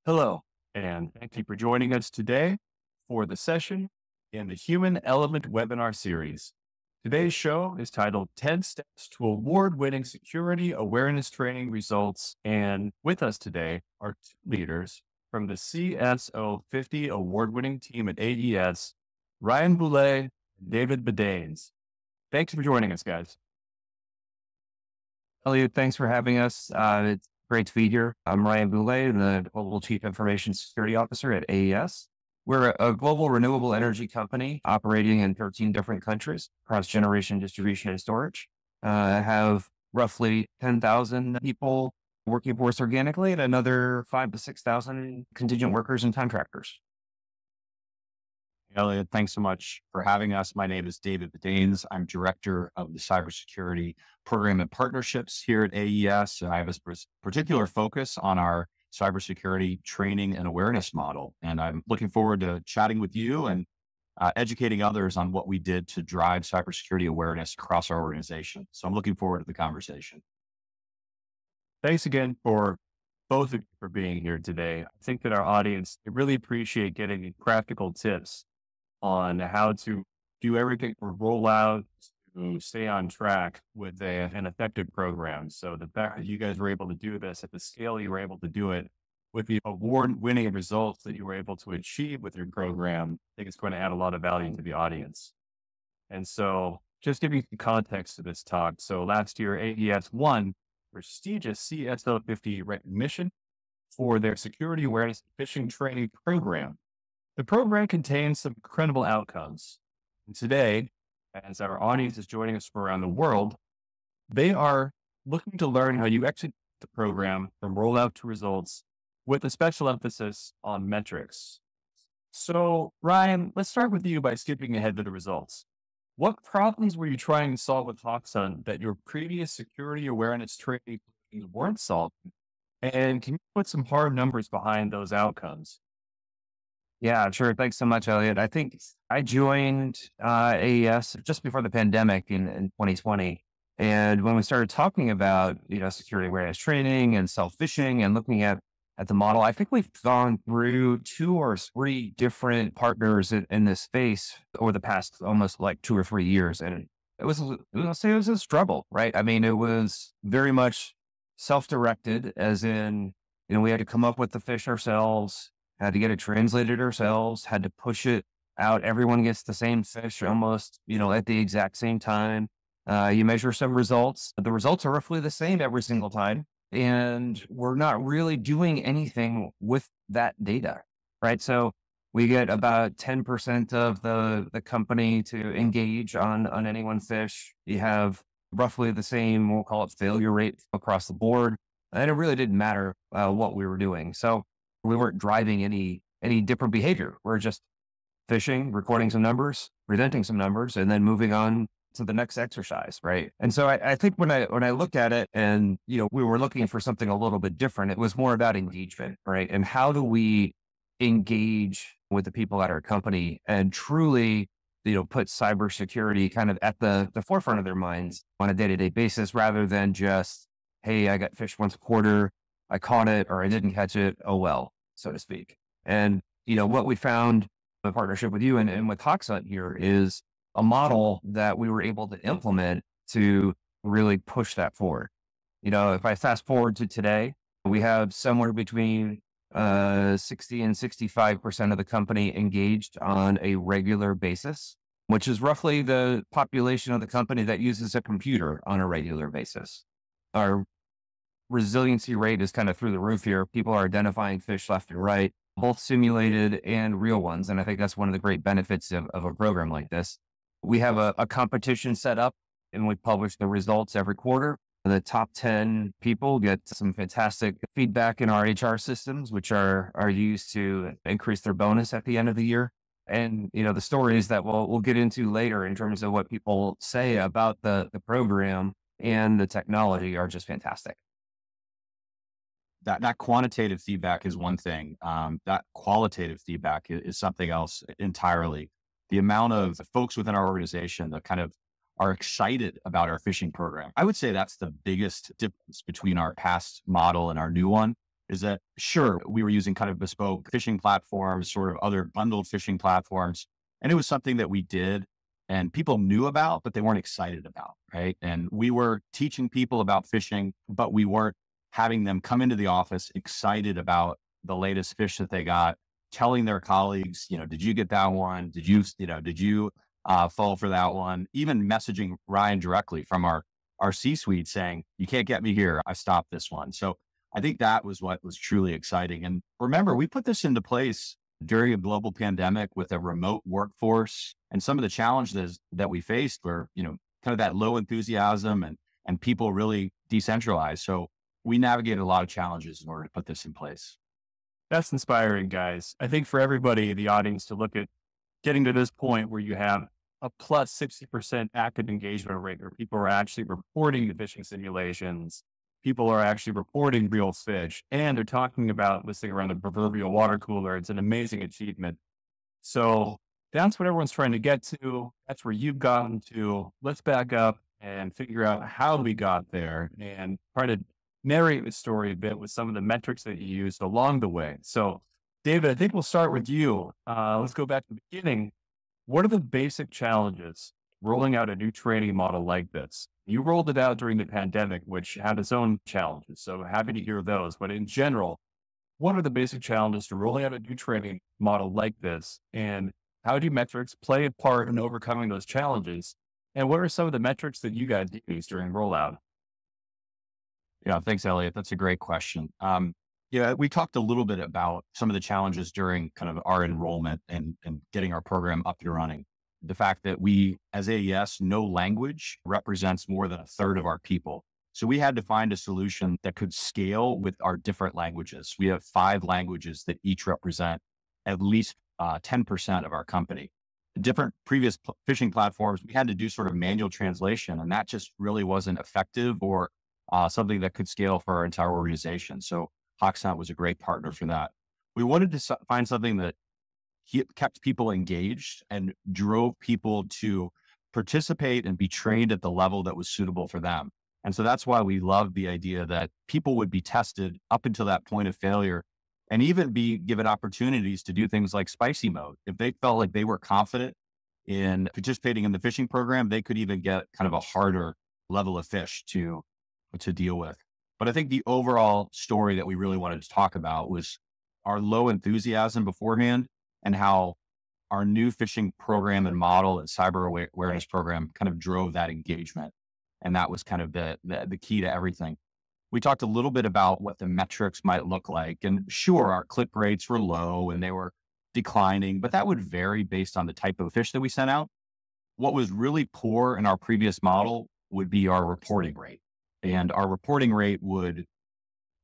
Hello, and thank you for joining us today for the session in the Human Element webinar series. Today's show is titled 10 Steps to Award-Winning Security Awareness Training Results. And with us today are two leaders from the CSO50 award-winning team at AES, Ryan Boulay and David Bedaines. Thanks for joining us, guys. Elliot, thanks for having us. It's great to be here. I'm Ryan Boulay, the Global Chief Information Security Officer at AES. We're a global renewable energy company operating in 13 different countries across generation, distribution, and storage. Have roughly 10,000 people working for us organically and another 5,000 to 6,000 contingent workers and contractors. Elliot, thanks so much for having us. My name is David Bedaines. I'm Director of the Cybersecurity Program and Partnerships here at AES. I have a particular focus on our cybersecurity training and awareness model. And I'm looking forward to chatting with you and educating others on what we did to drive cybersecurity awareness across our organization. So I'm looking forward to the conversation. Thanks again for both of you for being here today. I think that our audience really appreciate getting practical tips on how to do everything from rollout to stay on track with an effective program. So the fact that you guys were able to do this at the scale you were able to do it with the award-winning results that you were able to achieve with your program, I think it's going to add a lot of value to the audience. And so just giving you context to this talk. So last year, AES won prestigious CSO50 recognition for their security awareness and phishing training program. The program contains some incredible outcomes. And today, as our audience is joining us from around the world, they are looking to learn how you execute the program from rollout to results with a special emphasis on metrics. So, Ryan, let's start with you by skipping ahead to the results. What problems were you trying to solve with Hawksun that your previous security awareness training weren't solving? And can you put some hard numbers behind those outcomes? Yeah, sure. Thanks so much, Elliot. I think I joined AES just before the pandemic in 2020. And when we started talking about, security awareness training and self-phishing and looking at the model, I think we've gone through 2 or 3 different partners in this space over the past almost like 2 or 3 years. And it was a struggle, right? I mean, it was very much self-directed, as in, we had to come up with the fish ourselves, had to get it translated ourselves, had to push it out. Everyone gets the same fish almost, at the exact same time. You measure some results. The results are roughly the same every single time. And we're not really doing anything with that data, right? So we get about 10% of the company to engage on any one fish. You have roughly the same, we'll call it failure rate across the board. And it really didn't matter what we were doing. So we weren't driving any different behavior. We're just fishing, recording some numbers, presenting some numbers, and then moving on to the next exercise, right? And so I think when I looked at it and, we were looking for something a little bit different, it was more about engagement, right? And how do we engage with the people at our company and truly, put cybersecurity kind of at the forefront of their minds on a day-to-day basis, rather than just, hey, I got fished once a quarter, I caught it or I didn't catch it, oh well, so to speak. And, what we found in partnership with you and with Hawksun here is a model that we were able to implement to really push that forward. If I fast forward to today, we have somewhere between 60 and 65% of the company engaged on a regular basis, which is roughly the population of the company that uses a computer on a regular basis. Our resiliency rate is kind of through the roof here. People are identifying fish left and right, both simulated and real ones. And I think that's one of the great benefits of a program like this. We have a competition set up and we publish the results every quarter. The top 10 people get some fantastic feedback in our HR systems, which are used to increase their bonus at the end of the year. And, the stories that we'll get into later in terms of what people say about the program and the technology are just fantastic. That quantitative feedback is one thing. That qualitative feedback is something else entirely. The amount of folks within our organization that kind of are excited about our phishing program, I would say that's the biggest difference between our past model and our new one. is that sure, we were using kind of bespoke fishing platforms, sort of other bundled fishing platforms. And it was something that we did and people knew about, but they weren't excited about, right? And we were teaching people about fishing, but we weren't having them come into the office excited about the latest fish that they got, telling their colleagues, did you get that one? Did you fall for that one? Even messaging Ryan directly from our C-suite saying, you can't get me here. I stopped this one. So I think that was what was truly exciting. And remember, we put this into place during a global pandemic with a remote workforce, and some of the challenges that we faced were, kind of that low enthusiasm and people really decentralized. So we navigated a lot of challenges in order to put this in place. That's inspiring, guys. I think for everybody in the audience to look at getting to this point where you have a plus 60% active engagement rate, where people are actually reporting the fishing simulations, people are actually reporting real fish, and they're talking about listening around the proverbial water cooler. It's an amazing achievement. So that's what everyone's trying to get to. That's where you've gotten to. Let's back up and figure out how we got there and try to narrate the story a bit with some of the metrics that you used along the way. So, David, I think we'll start with you. Let's go back to the beginning. What are the basic challenges rolling out a new training model like this? You rolled it out during the pandemic, which had its own challenges. So happy to hear those. But in general, what are the basic challenges to rolling out a new training model like this? And how do metrics play a part in overcoming those challenges? And what are some of the metrics that you guys use during rollout? Yeah, thanks, Elliot. That's a great question. We talked a little bit about some of the challenges during kind of our enrollment and getting our program up and running. The fact that we, as AES, no language represents more than a third of our people. So we had to find a solution that could scale with our different languages. We have 5 languages that each represent at least 10% of our company. Different previous fishing platforms, we had to do sort of manual translation, and that just really wasn't effective or something that could scale for our entire organization. So Hoxont was a great partner for that. We wanted to find something that kept people engaged and drove people to participate and be trained at the level that was suitable for them. And so that's why we loved the idea that people would be tested up until that point of failure and even be given opportunities to do things like spicy mode. If they felt like they were confident in participating in the fishing program, they could even get kind of a harder level of fish to deal with. But I think the overall story that we really wanted to talk about was our low enthusiasm beforehand and how our new fishing program and model and cyber awareness program kind of drove that engagement. And that was kind of the key to everything. We talked a little bit about what the metrics might look like. And sure, our click rates were low and they were declining, but that would vary based on the type of fish that we sent out. What was really poor in our previous model would be our reporting rate. And our reporting rate would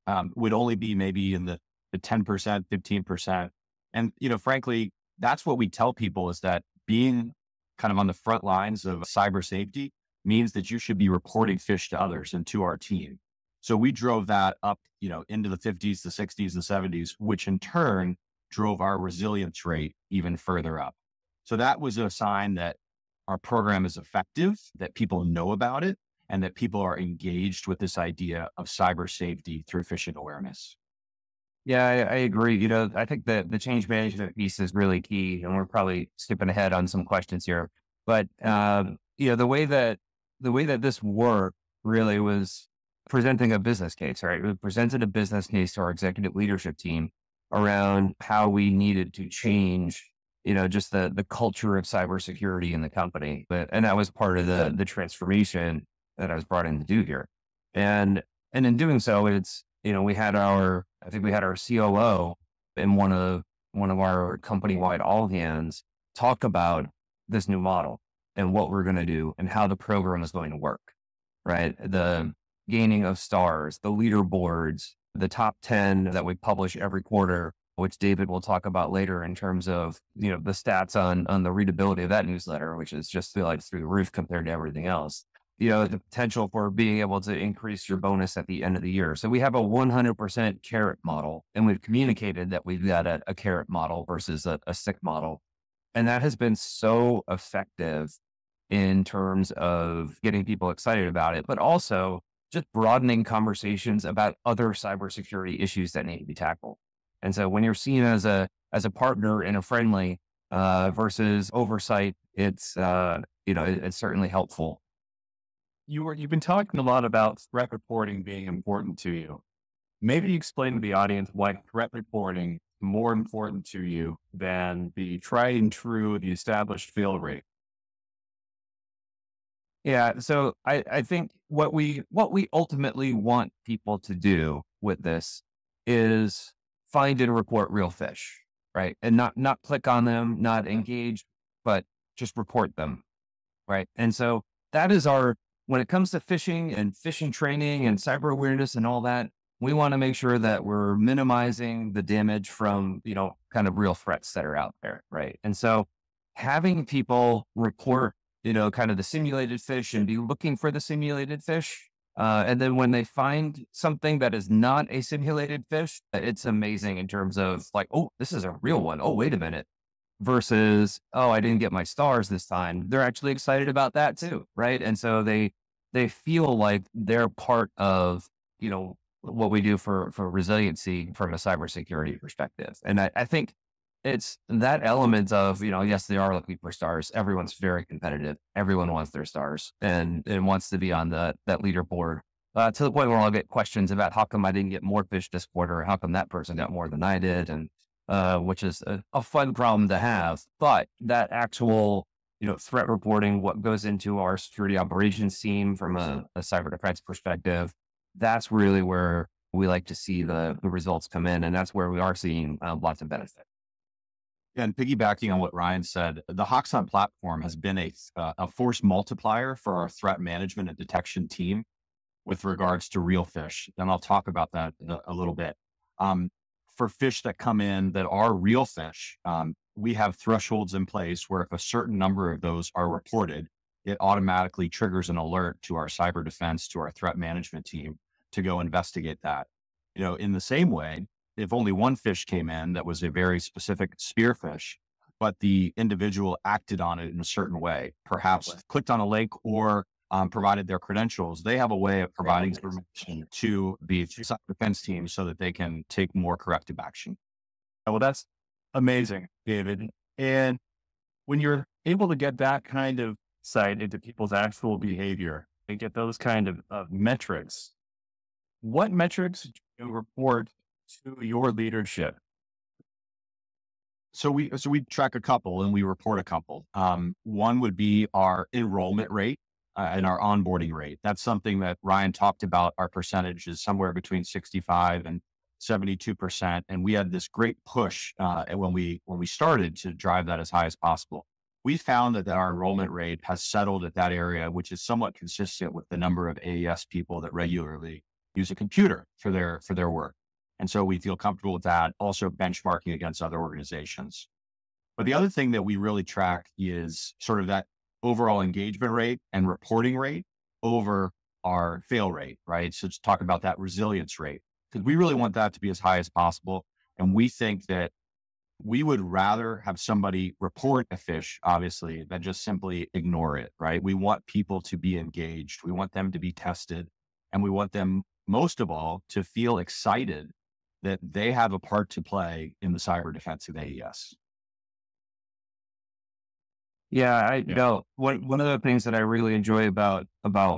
only be maybe in the 10%, 15%. And, frankly, that's what we tell people is that being kind of on the front lines of cyber safety means that you should be reporting fish to others and to our team. So we drove that up, into the 50s, the 60s, the 70s, which in turn drove our resilience rate even further up. So that was a sign that our program is effective, that people know about it, and that people are engaged with this idea of cyber safety through fishing awareness. Yeah, I agree. I think that the change management piece is really key, and we're probably skipping ahead on some questions here. But the way that this worked really was presenting a business case, right? We presented a business case to our executive leadership team around how we needed to change, just the culture of cybersecurity in the company. And that was part of the transformation that I was brought in to do here. And in doing so, it's, we had our COO in one of our company-wide all hands talk about this new model and what we're going to do and how the program is going to work, right? The gaining of stars, the leaderboards, the top 10 that we publish every quarter, which David will talk about later in terms of, the stats on the readability of that newsletter, which is just through the roof compared to everything else. The potential for being able to increase your bonus at the end of the year. So we have a 100% carrot model, and we've communicated that we've got a carrot model versus a stick model. And that has been so effective in terms of getting people excited about it, but also just broadening conversations about other cybersecurity issues that need to be tackled. And so when you're seen as a partner and a friendly versus oversight, it's it's certainly helpful. You've been talking a lot about threat reporting being important to you. Maybe explain to the audience why threat reporting is more important to you than the tried and true, the established fail rate. Yeah. So I think what we ultimately want people to do with this is find and report real fish, right? And not click on them, not engage, but just report them. Right. And so that is when it comes to phishing and phishing training and cyber awareness and all that, we want to make sure that we're minimizing the damage from, kind of real threats that are out there. Right. And so having people report, kind of the simulated fish and be looking for the simulated fish. And then when they find something that is not a simulated fish, it's amazing in terms of like, oh, this is a real one. Oh, wait a minute. Versus, oh, I didn't get my stars this time. They're actually excited about that too, right? And so they feel like they're part of, what we do for resiliency from a cybersecurity perspective. And I think it's that element of, yes, they are looking for stars. Everyone's very competitive. Everyone wants their stars and wants to be on that leaderboard. To the point where I'll get questions about how come I didn't get more fish this quarter, or how come that person got more than I did, and which is a fun problem to have. But that actual, threat reporting, what goes into our security operations team from a cyber defense perspective, that's really where we like to see the results come in. And that's where we are seeing lots of benefit. And piggybacking on what Ryan said, the HawkSunt platform has been a force multiplier for our threat management and detection team with regards to real fish. And I'll talk about that a little bit. For fish that come in that are real fish, we have thresholds in place where if a certain number of those are reported, it automatically triggers an alert to our cyber defense, to our threat management team to go investigate that. In the same way, if only one fish came in that was a very specific spearfish, but the individual acted on it in a certain way, perhaps clicked on a link or provided their credentials, they have a way of providing information to the cyber defense team so that they can take more corrective action. Well, that's amazing, David. And when you're able to get that kind of insight into people's actual behavior and get those kind of metrics, what metrics do you report to your leadership? So we track a couple and we report a couple. One would be our enrollment rate and our onboarding rate. That's something that Ryan talked about. Our percentage is somewhere between 65 and 72%. And we had this great push when we started to drive that as high as possible. We found that our enrollment rate has settled at that area, which is somewhat consistent with the number of AES people that regularly use a computer for their work. And so we feel comfortable with that, also benchmarking against other organizations. But the other thing that we really track is sort of that overall engagement rate and reporting rate over our fail rate, right? So just talk about that resilience rate, because we really want that to be as high as possible. And we think that we would rather have somebody report a fish, obviously, than just simply ignore it, right? We want people to be engaged. We want them to be tested. And we want them, most of all, to feel excited that they have a part to play in the cyber defense of AES. Yeah, one of the things that I really enjoy about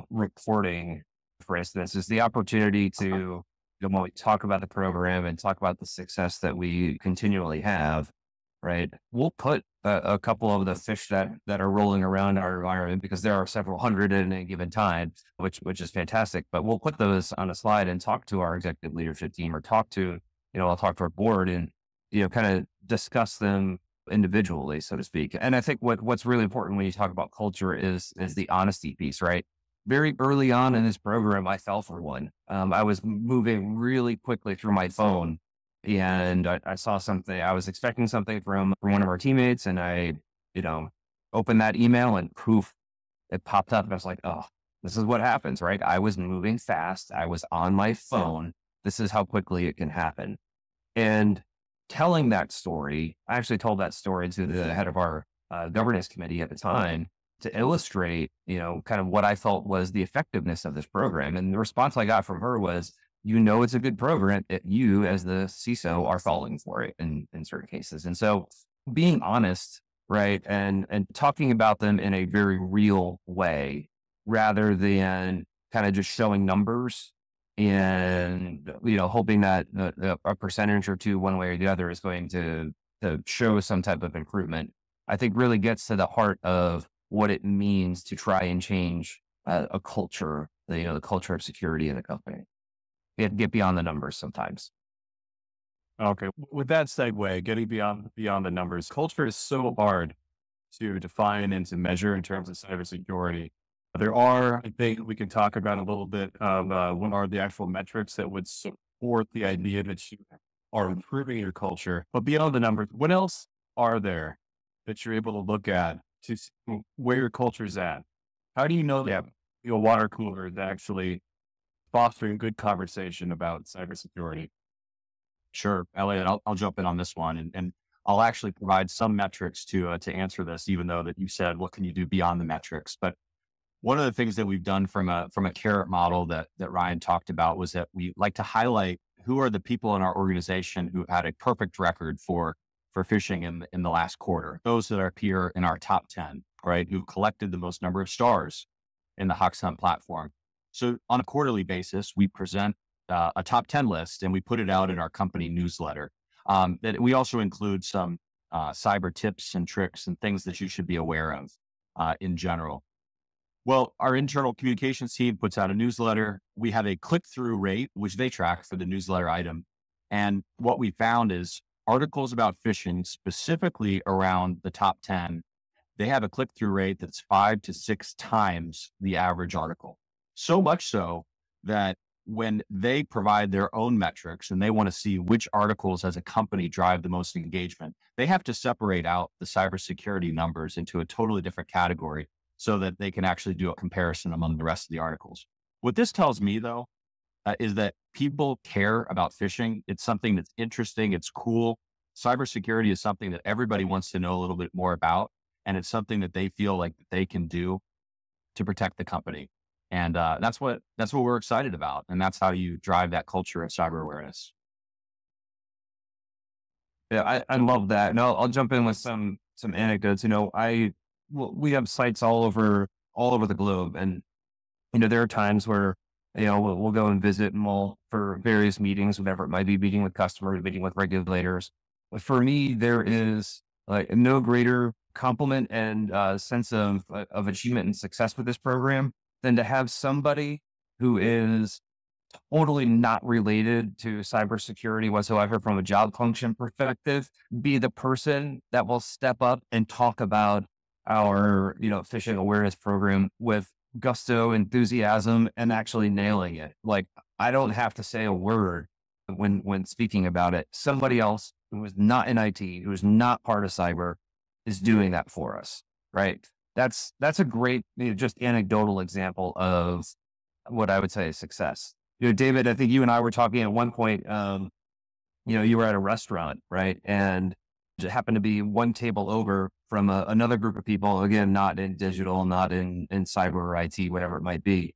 reporting, for instance, is the opportunity to, when we talk about the program and talk about the success that we continually have, right? We'll put a couple of the fish that are rolling around our environment, because there are several hundred at any given time, which is fantastic. But we'll put those on a slide and talk to our executive leadership team, or I'll talk to our board and, kind of discuss them individually, so to speak. And I think what's really important when you talk about culture is the honesty piece, right? Very early on in this program, I fell for one. I was moving really quickly through my phone, and I saw something. I was expecting something from one of our teammates, and I, opened that email and poof, it popped up. And I was like, oh, this is what happens, right? I was moving fast. I was on my phone. This is how quickly it can happen. And telling that story, I actually told that story to the head of our governance committee at the time. to illustrate, kind of what I felt was the effectiveness of this program. And the response I got from her was, it's a good program that you as the CISO are falling for it in certain cases. And so being honest, right. And talking about them in a very real way rather than kind of just showing numbers and, hoping that a percentage or two, one way or the other, is going to show some type of improvement, I think really gets to the heart of what it means to try and change a culture, the culture of security in the company. You have to get beyond the numbers sometimes. Okay. With that segue, getting beyond the numbers, culture is so hard to define and to measure in terms of cybersecurity. There are, I think we can talk about a little bit of what are the actual metrics that would support the idea that you are improving your culture. But beyond the numbers, what else are there that you're able to look at to see where your culture's at? How do you know that your water cooler is actually fostering good conversation about cybersecurity? Sure, Elliot, I'll jump in on this one, and I'll actually provide some metrics to answer this, even though that you said, what can you do beyond the metrics? But one of the things that we've done from a carrot model that Ryan talked about was that we like to highlight who are the people in our organization who had a perfect record for phishing in the last quarter. Those that appear in our top 10, right? Who've collected the most number of stars in the HawksHunt platform. So on a quarterly basis, we present a top 10 list and we put it out in our company newsletter. That we also include some cyber tips and tricks and things that you should be aware of in general. Well, our internal communications team puts out a newsletter. We have a click-through rate, which they track for the newsletter item. And what we found is articles about phishing, specifically around the top 10, they have a click-through rate that's 5 to 6 times the average article. So much so that when they provide their own metrics and they want to see which articles as a company drive the most engagement, they have to separate out the cybersecurity numbers into a totally different category so that they can actually do a comparison among the rest of the articles. What this tells me, though, is that people care about phishing. It's something that's interesting. It's cool. Cybersecurity is something that everybody wants to know a little bit more about. And it's something that they feel like they can do to protect the company. And that's what we're excited about. And that's how you drive that culture of cyber awareness. Yeah, I love that. And I'll jump in with some anecdotes. We have sites all over the globe, and there are times where we'll go and visit and for various meetings, whatever it might be, meeting with customers, meeting with regulators. But for me, there is no greater compliment and sense of achievement and success with this program than to have somebody who is totally not related to cybersecurity whatsoever from a job function perspective, be the person that will step up and talk about our, phishing awareness program with gusto, enthusiasm, and actually nailing it. Like, I don't have to say a word when speaking about it. Somebody else who is not in IT, who is not part of cyber, is doing that for us, right? That's a great, just anecdotal example of what I would say is success. David, I think you and I were talking at one point, you were at a restaurant, right? And it happened to be one table over from another group of people, again, not in digital, not in cyber or IT, whatever it might be.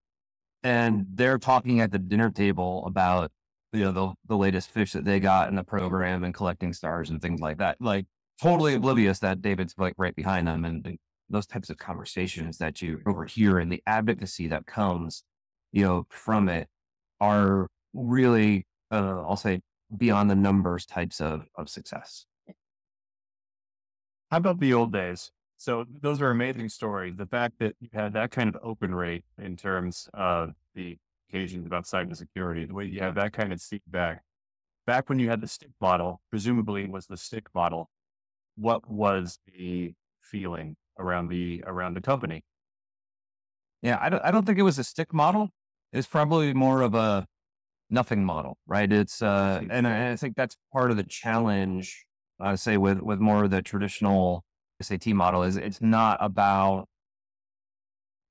And they're talking at the dinner table about, the latest fish that they got in the program and collecting stars and things like that. Like, totally oblivious that David's like right behind them, and those types of conversations that you overhear and the advocacy that comes, from it are really, I'll say, beyond the numbers types of success. How about the old days? So those are amazing stories. The fact that you had that kind of open rate in terms of the occasions about cybersecurity, the way you have that kind of feedback. Back when you had the stick model, presumably it was the stick model. What was the feeling around the company? Yeah, I don't think it was a stick model. It's probably more of a nothing model, right? It's and I think that's part of the challenge. I say with more of the traditional SAT model is it's not about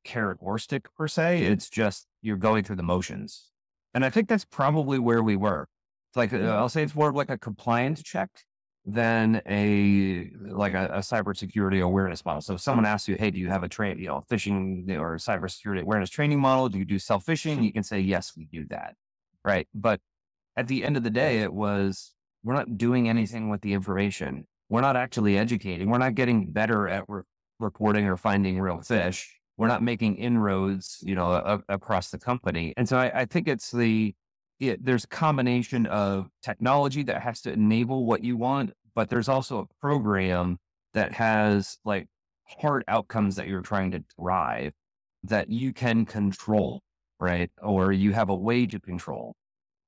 carrot or stick per se. It's just you're going through the motions, and I think that's probably where we were. It's like I'll say it's more of like a compliance check than a cybersecurity awareness model. So if someone asks you, hey, do you have a phishing or cybersecurity awareness training model? Do you do self-phishing? You can say, yes, we do that. Right. But at the end of the day, we're not doing anything with the information. We're not actually educating. We're not getting better at reporting or finding real fish. We're not making inroads, across the company. And so I think there's a combination of technology that has to enable what you want, but there's also a program that has like hard outcomes that you're trying to drive that you can control, right? Or you have a way to control.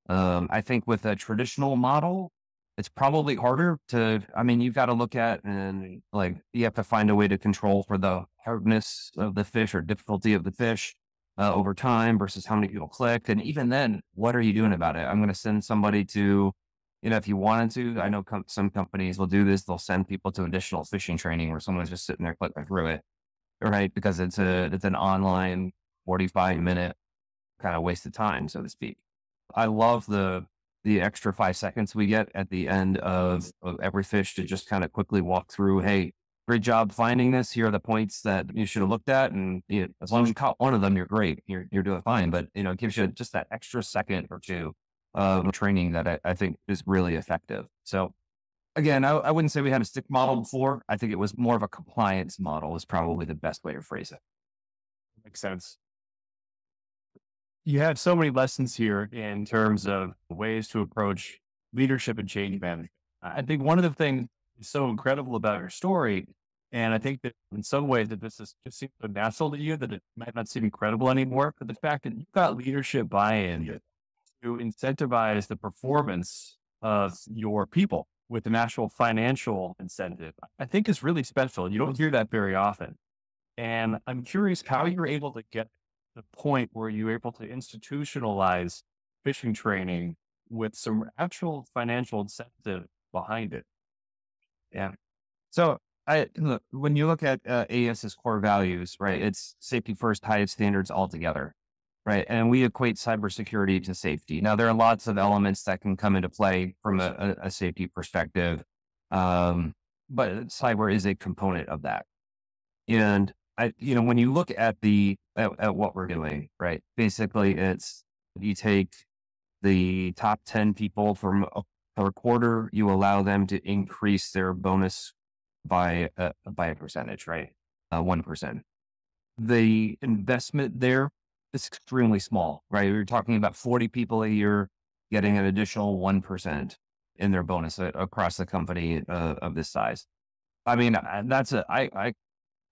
I think with a traditional model, it's probably harder you've got to look at and like, you have to find a way to control for the hardness of the fish or difficulty of the fish over time versus how many people click. And even then, what are you doing about it? I'm going to send somebody to, if you wanted to, I know some companies will do this. They'll send people to additional fishing training where someone's just sitting there clicking through it, right? Because it's an online 45-minute kind of waste of time, so to speak. I love the extra 5 seconds we get at the end of every fish to just kind of quickly walk through. Hey, great job finding this. Here are the points that you should have looked at. And as long as you caught one of them, you're great. You're doing fine. But, it gives you just that extra second or two of training that I think is really effective. So again, I wouldn't say we had a stick model before. I think it was more of a compliance model is probably the best way to phrase it. Makes sense. You have so many lessons here in terms of ways to approach leadership and change management. I think one of the things that's so incredible about your story, and I think that in some ways that this is just seems so natural to you that it might not seem incredible anymore, but the fact that you've got leadership buy-in to incentivize the performance of your people with an actual financial incentive, I think is really special. You don't hear that very often. And I'm curious how you're able to get the point where you're able to institutionalize fishing training with some actual financial incentive behind it. Yeah. So look, when you look at AES's core values, right, it's safety first, highest standards altogether, right? And we equate cybersecurity to safety. Now, there are lots of elements that can come into play from a safety perspective, but cyber is a component of that. And when you look at at what we're doing, right? Basically, it's you take the top 10 people from a quarter, you allow them to increase their bonus by a percentage, right? 1%. The investment there is extremely small, right? You're talking about 40 people a year getting an additional 1% in their bonus across the company of this size. I mean,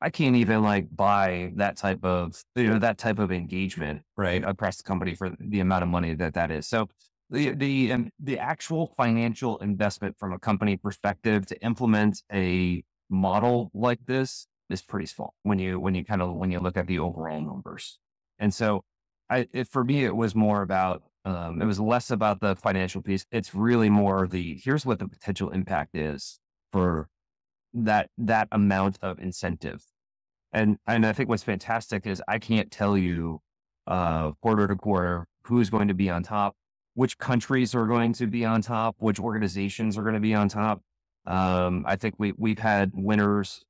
I can't even like buy that type of, engagement, right, across the company for the amount of money that is. So the actual financial investment from a company perspective to implement a model like this is pretty small when you look at the overall numbers. And so for me, it was more about, it was less about the financial piece. It's really more here's what the potential impact is for that amount of incentive. And I think what's fantastic is I can't tell you quarter to quarter who's going to be on top, which countries are going to be on top, which organizations are going to be on top. I think we've had winners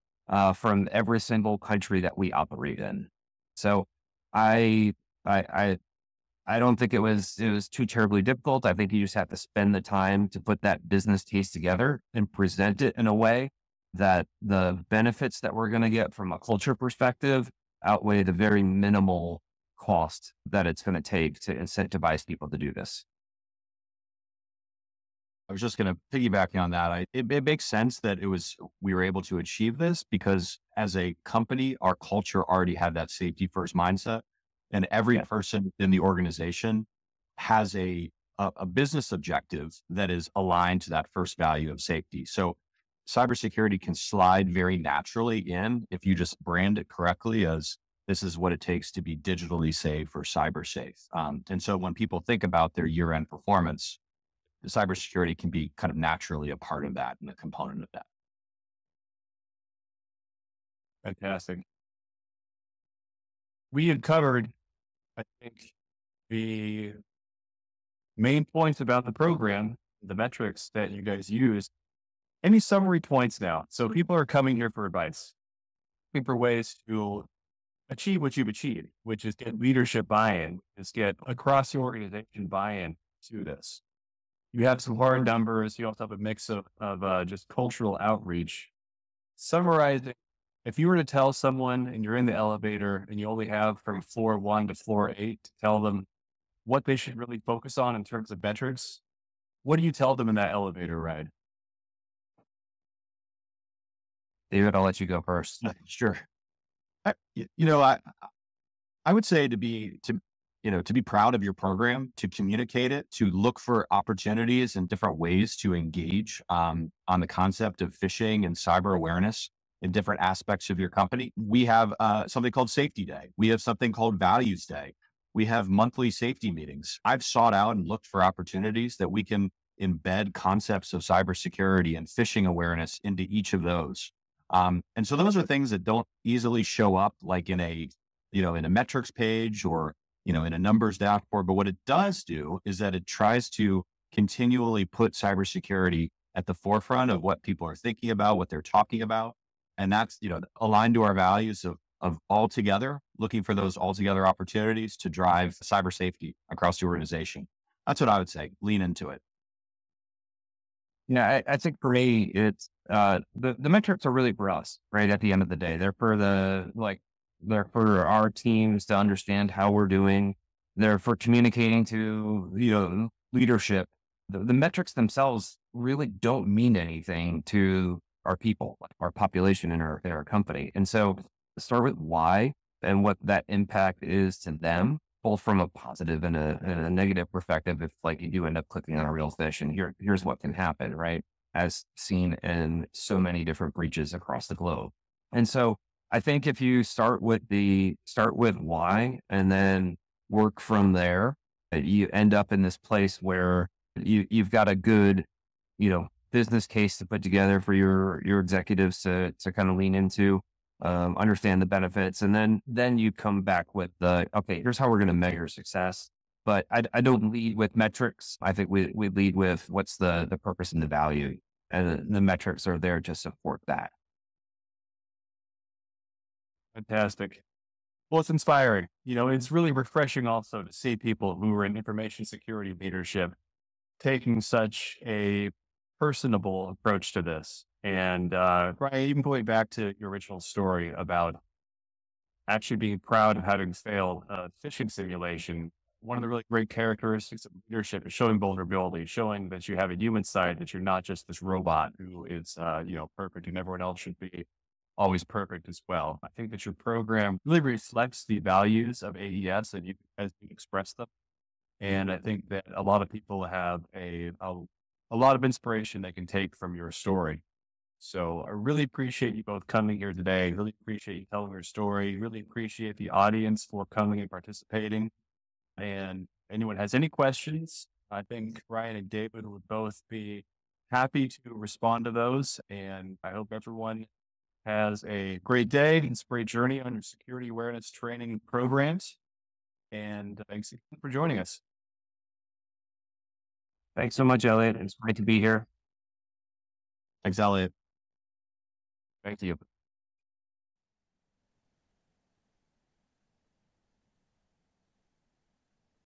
from every single country that we operate in. So I don't think it was too terribly difficult. I think you just have to spend the time to put that business case together and present it in a way that the benefits that we're going to get from a culture perspective outweigh the very minimal cost that it's going to take to incentivize people to do this. I was just going to piggyback on that. It makes sense that we were able to achieve this because as a company, our culture already had that safety first mindset, and every person in the organization has a business objective that is aligned to that first value of safety. So cybersecurity can slide very naturally in if you just brand it correctly as this is what it takes to be digitally safe or cyber safe. And so when people think about their year-end performance, the cybersecurity can be kind of naturally a part of that and a component of that. Fantastic. We had covered, I think, the main points about the program, the metrics that you guys use. Any summary points now? So people are coming here for advice, looking for ways to achieve what you've achieved, which is get leadership buy-in, is get across the organization buy-in to this. You have some hard numbers. You also have a mix of just cultural outreach. Summarizing, if you were to tell someone and you're in the elevator and you only have from floor 1 to floor 8 to tell them what they should really focus on in terms of metrics, what do you tell them in that elevator ride? David, I'll let you go first. Sure. You know, I would say to be proud of your program, to communicate it, to look for opportunities and different ways to engage on the concept of phishing and cyber awareness in different aspects of your company. We have something called Safety Day. We have something called Values Day. We have monthly safety meetings. I've sought out and looked for opportunities that we can embed concepts of cybersecurity and phishing awareness into each of those. And so those are things that don't easily show up like in a metrics page or, in a numbers dashboard. But what it does do is that it tries to continually put cybersecurity at the forefront of what people are thinking about, what they're talking about. And that's, aligned to our values of all together, looking for those all together opportunities to drive cyber safety across the organization. That's what I would say. Lean into it. Yeah, I think for me, it's the metrics are really for us, right? At the end of the day, they're for our teams to understand how we're doing. They're for communicating to leadership. The metrics themselves really don't mean anything to our people, like our population in our company. And so start with why and what that impact is to them, both from a positive and a negative perspective. If like you do end up clicking on a real fish and here's what can happen, right? As seen in so many different breaches across the globe. And so I think if you start with why and then work from there, you end up in this place where you've got a good, business case to put together for your executives to kind of lean into, understand the benefits. And then you come back with okay, here's how we're going to measure success. But I don't lead with metrics. I think we lead with what's the purpose and the value, and the metrics are there to support that. Fantastic. Well, it's inspiring. It's really refreshing also to see people who are in information security leadership taking such a personable approach to this. And Brian, even going back to your original story about actually being proud of having failed a phishing simulation, one of the really great characteristics of leadership is showing vulnerability, showing that you have a human side, that you're not just this robot who is, perfect and everyone else should be always perfect as well. I think that your program really reflects the values of AES and as you express them. And I think that a lot of people have a lot of inspiration they can take from your story. So I really appreciate you both coming here today. Really appreciate you telling your story. Really appreciate the audience for coming and participating. And anyone has any questions, I think Ryan and David would both be happy to respond to those. And I hope everyone has a great day. It's a great journey on your security awareness training programs. And thanks again for joining us. Thanks so much, Elliot. It's great to be here. Thanks, Elliot. Thank you.